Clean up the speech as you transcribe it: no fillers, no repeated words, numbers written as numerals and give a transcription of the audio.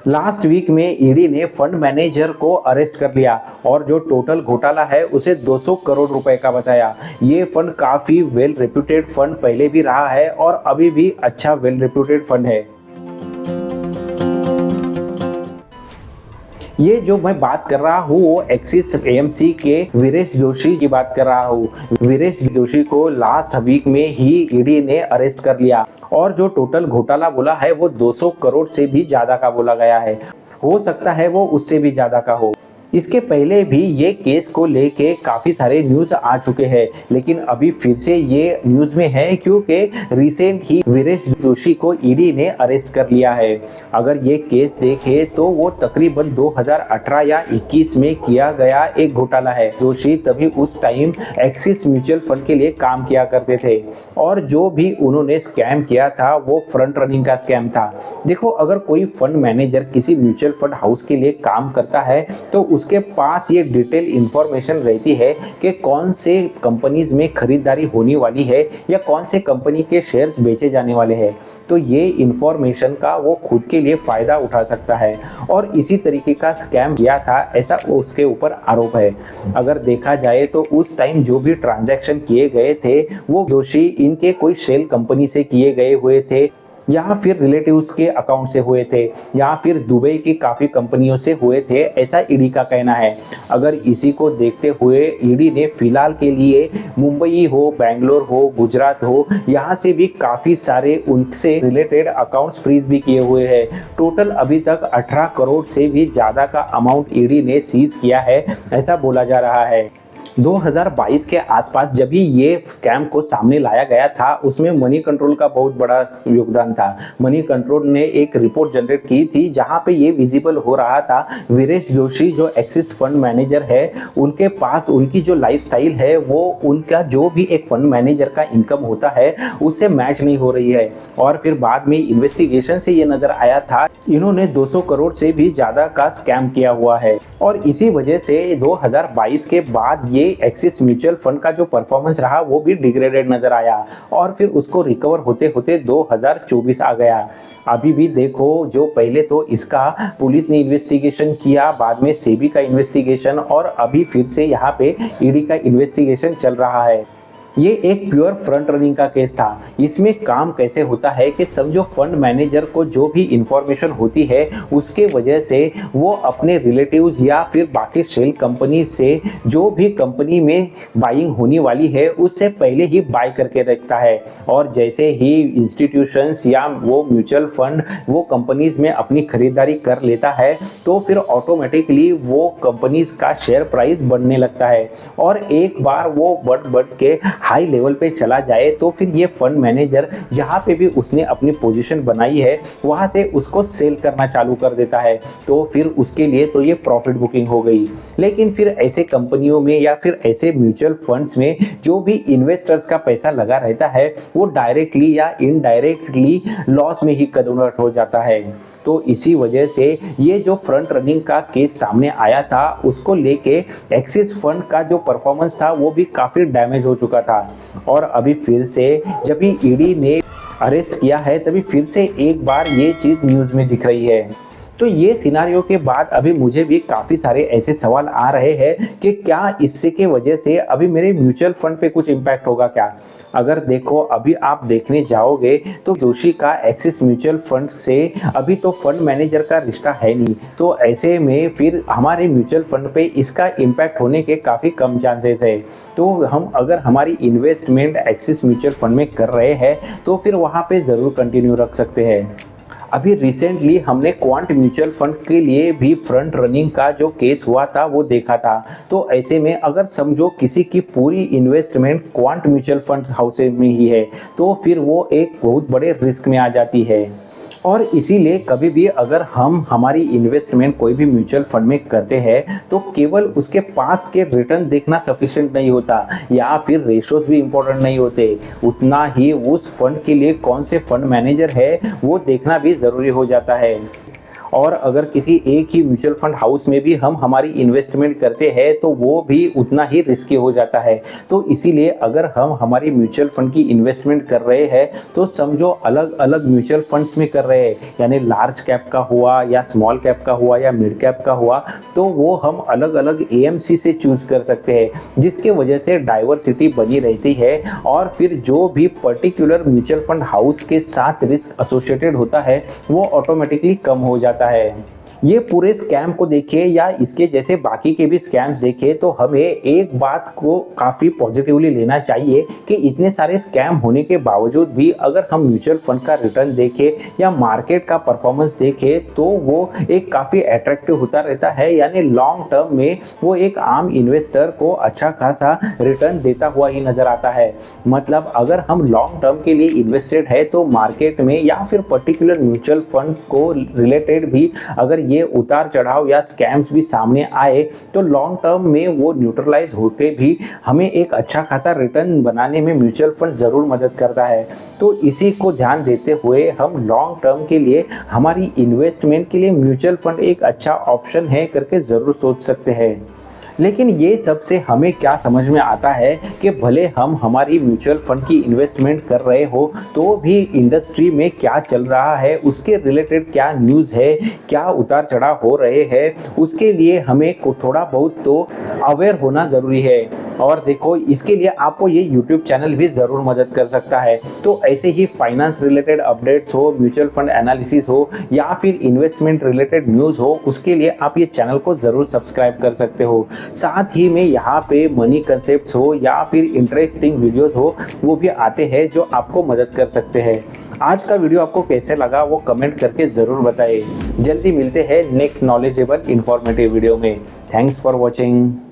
Last week में ED ने fund manager को अरेस्ट कर लिया और जो टोटल घोटाला है उसे 200 करोड़ रुपए का बताया। ये फंड काफ़ी वेल रेप्यूटेड फंड पहले भी रहा है और अभी भी अच्छा वेल रेप्यूटेड फंड है। ये जो मैं बात कर रहा हूँ वो एक्सिस एएमसी के वीरेश जोशी की बात कर रहा हूँ। वीरेश जोशी को लास्ट वीक में ही ईडी ने अरेस्ट कर लिया और जो टोटल घोटाला बोला है वो 200 करोड़ से भी ज़्यादा का बोला गया है। हो सकता है वो उससे भी ज़्यादा का हो। इसके पहले भी ये केस को लेके काफ़ी सारे न्यूज़ आ चुके हैं, लेकिन अभी फिर से ये न्यूज़ में है क्योंकि रिसेंट ही वीरेश जोशी को ईडी ने अरेस्ट कर लिया है। अगर ये केस देखे तो वो तकरीबन 2018 या 21 में किया गया एक घोटाला है। जोशी तभी उस टाइम एक्सिस म्यूचुअल फंड के लिए काम किया करते थे और जो भी उन्होंने स्कैम किया था वो फ्रंट रनिंग का स्कैम था। देखो, अगर कोई फंड मैनेजर किसी म्यूचुअल फंड हाउस के लिए काम करता है तो उसके पास ये डिटेल इंफॉर्मेशन रहती है कि कौन से कंपनीज में खरीदारी होने वाली है या कौन से कंपनी के शेयर्स बेचे जाने वाले हैं। तो ये इंफॉर्मेशन का वो खुद के लिए फ़ायदा उठा सकता है और इसी तरीके का स्कैम किया था, ऐसा उसके ऊपर आरोप है। अगर देखा जाए तो उस टाइम जो भी ट्रांजैक्शन किए गए थे वो जोशी इनके कोई शेल कंपनी से किए गए हुए थे या फिर रिलेटिव्स के अकाउंट से हुए थे या फिर दुबई की काफ़ी कंपनियों से हुए थे, ऐसा ईडी का कहना है। अगर इसी को देखते हुए ईडी ने फिलहाल के लिए मुंबई हो, बेंगलोर हो, गुजरात हो, यहाँ से भी काफ़ी सारे उनसे रिलेटेड अकाउंट्स फ्रीज भी किए हुए हैं। टोटल अभी तक 18 करोड़ से भी ज़्यादा का अमाउंट ईडी ने सीज किया है, ऐसा बोला जा रहा है। 2022 के आसपास जब भी ये स्कैम को सामने लाया गया था उसमें मनी कंट्रोल का बहुत बड़ा योगदान था। मनी कंट्रोल ने एक रिपोर्ट जनरेट की थी जहां पे ये विजिबल हो रहा था वीरेश जोशी जो एक्सिस फंड मैनेजर है उनके पास उनकी जो लाइफस्टाइल है वो उनका जो भी एक फंड मैनेजर का इनकम होता है उससे मैच नहीं हो रही है। और फिर बाद में इन्वेस्टिगेशन से ये नज़र आया था इन्होंने 200 करोड़ से भी ज़्यादा का स्कैम किया हुआ है और इसी वजह से 2022 के बाद ये एक्सिस म्यूचुअल फंड का जो परफॉर्मेंस रहा वो भी डिग्रेडेड नजर आया और फिर उसको रिकवर होते होते 2024 आ गया। अभी भी देखो, जो पहले तो इसका पुलिस ने इन्वेस्टिगेशन किया, बाद में सेबी का इन्वेस्टिगेशन और अभी फिर से यहाँ पे ईडी का इन्वेस्टिगेशन चल रहा है। ये एक प्योर फ्रंट रनिंग का केस था। इसमें काम कैसे होता है कि समझो फंड मैनेजर को जो भी इंफॉर्मेशन होती है उसके वजह से वो अपने रिलेटिव्स या फिर बाकी शेल कंपनी से जो भी कंपनी में बाइंग होने वाली है उससे पहले ही बाय करके रखता है और जैसे ही इंस्टीट्यूशंस या वो म्यूचुअल फंड वो कंपनीज में अपनी खरीदारी कर लेता है तो फिर ऑटोमेटिकली वो कंपनीज का शेयर प्राइस बढ़ने लगता है और एक बार वो बढ़ के हाई लेवल पे चला जाए तो फिर ये फंड मैनेजर जहाँ पे भी उसने अपनी पोजीशन बनाई है वहाँ से उसको सेल करना चालू कर देता है। तो फिर उसके लिए तो ये प्रॉफिट बुकिंग हो गई। लेकिन फिर ऐसे कंपनियों में या फिर ऐसे म्यूचुअल फंड्स में जो भी इन्वेस्टर्स का पैसा लगा रहता है वो डायरेक्टली या इनडायरेक्टली लॉस में ही कन्वर्ट हो जाता है। तो इसी वजह से ये जो फ्रंट रनिंग का केस सामने आया था उसको लेके एक्सिस फंड का जो परफॉर्मेंस था वो भी काफ़ी डैमेज हो चुका था और अभी फिर से जब भी ईडी ने अरेस्ट किया है तभी फिर से एक बार ये चीज़ न्यूज़ में दिख रही है। तो ये सिनारियो के बाद अभी मुझे भी काफ़ी सारे ऐसे सवाल आ रहे हैं कि क्या इससे के वजह से अभी मेरे म्यूचुअल फंड पे कुछ इम्पैक्ट होगा क्या। अगर देखो, अभी आप देखने जाओगे तो जोशी का एक्सिस म्यूचुअल फंड से अभी तो फंड मैनेजर का रिश्ता है नहीं, तो ऐसे में फिर हमारे म्यूचुअल फंड पे इसका इम्पैक्ट होने के काफ़ी कम चांसेस है। तो हम अगर हमारी इन्वेस्टमेंट एक्सिस म्यूचुअल फंड में कर रहे हैं तो फिर वहाँ पे ज़रूर कंटिन्यू रख सकते हैं। अभी रिसेंटली हमने क्वांट म्यूचुअल फंड के लिए भी फ्रंट रनिंग का जो केस हुआ था वो देखा था। तो ऐसे में अगर समझो किसी की पूरी investment quant mutual fund house में ही है तो फिर वो एक बहुत बड़े रिस्क में आ जाती है। और इसीलिए कभी भी अगर हम हमारी इन्वेस्टमेंट कोई भी म्यूचुअल फंड में करते हैं तो केवल उसके पास के रिटर्न देखना सफिशिएंट नहीं होता या फिर रेशोज भी इम्पोर्टेंट नहीं होते, उतना ही उस फंड के लिए कौन से फंड मैनेजर है वो देखना भी ज़रूरी हो जाता है। और अगर किसी एक ही म्यूचुअल फंड हाउस में भी हम हमारी इन्वेस्टमेंट करते हैं तो वो भी उतना ही रिस्की हो जाता है। तो इसीलिए अगर हम हमारी म्यूचुअल फंड की इन्वेस्टमेंट कर रहे हैं तो समझो अलग अलग म्यूचुअल फंड्स में कर रहे हैं, यानी लार्ज कैप का हुआ या स्मॉल कैप का हुआ या मिड कैप का हुआ, तो वो हम अलग अलग एएमसी से चूज कर सकते हैं, जिसके वजह से डाइवर्सिटी बनी रहती है और फिर जो भी पर्टिकुलर म्यूचुअल फंड हाउस के साथ रिस्क एसोसिएटेड होता है वो ऑटोमेटिकली कम हो जाता है। ये पूरे स्कैम को देखें या इसके जैसे बाकी के भी स्कैम्स देखें तो हमें एक बात को काफ़ी पॉजिटिवली लेना चाहिए कि इतने सारे स्कैम होने के बावजूद भी अगर हम म्यूचुअल फंड का रिटर्न देखें या मार्केट का परफॉर्मेंस देखें तो वो एक काफ़ी अट्रैक्टिव होता रहता है, यानी लॉन्ग टर्म में वो एक आम इन्वेस्टर को अच्छा खासा रिटर्न देता हुआ ही नज़र आता है। मतलब अगर हम लॉन्ग टर्म के लिए इन्वेस्टेड है तो मार्केट में या फिर पर्टिकुलर म्यूचुअल फंड को रिलेटेड भी अगर ये उतार चढ़ाव या स्कैम्स भी सामने आए तो लॉन्ग टर्म में वो न्यूट्रलाइज होके भी हमें एक अच्छा खासा रिटर्न बनाने में म्यूचुअल फंड ज़रूर मदद करता है। तो इसी को ध्यान देते हुए हम लॉन्ग टर्म के लिए हमारी इन्वेस्टमेंट के लिए म्यूचुअल फंड एक अच्छा ऑप्शन है करके ज़रूर सोच सकते हैं। लेकिन ये सबसे हमें क्या समझ में आता है कि भले हम हमारी म्यूचुअल फंड की इन्वेस्टमेंट कर रहे हो तो भी इंडस्ट्री में क्या चल रहा है, उसके रिलेटेड क्या न्यूज़ है, क्या उतार चढ़ाव हो रहे हैं, उसके लिए हमें थोड़ा बहुत तो अवेयर होना ज़रूरी है। और देखो इसके लिए आपको ये यूट्यूब चैनल भी ज़रूर मदद कर सकता है। तो ऐसे ही फाइनेंस रिलेटेड अपडेट्स हो, म्यूचुअल फंड एनालिसिस हो या फिर इन्वेस्टमेंट रिलेटेड न्यूज़ हो, उसके लिए आप ये चैनल को ज़रूर सब्सक्राइब कर सकते हो। साथ ही में यहाँ पे मनी कंसेप्ट्स हो या फिर इंटरेस्टिंग वीडियोस हो वो भी आते हैं जो आपको मदद कर सकते हैं। आज का वीडियो आपको कैसे लगा वो कमेंट करके ज़रूर बताइए। जल्दी मिलते हैं नेक्स्ट नॉलेजेबल इंफॉर्मेटिव वीडियो में। Thanks for watching.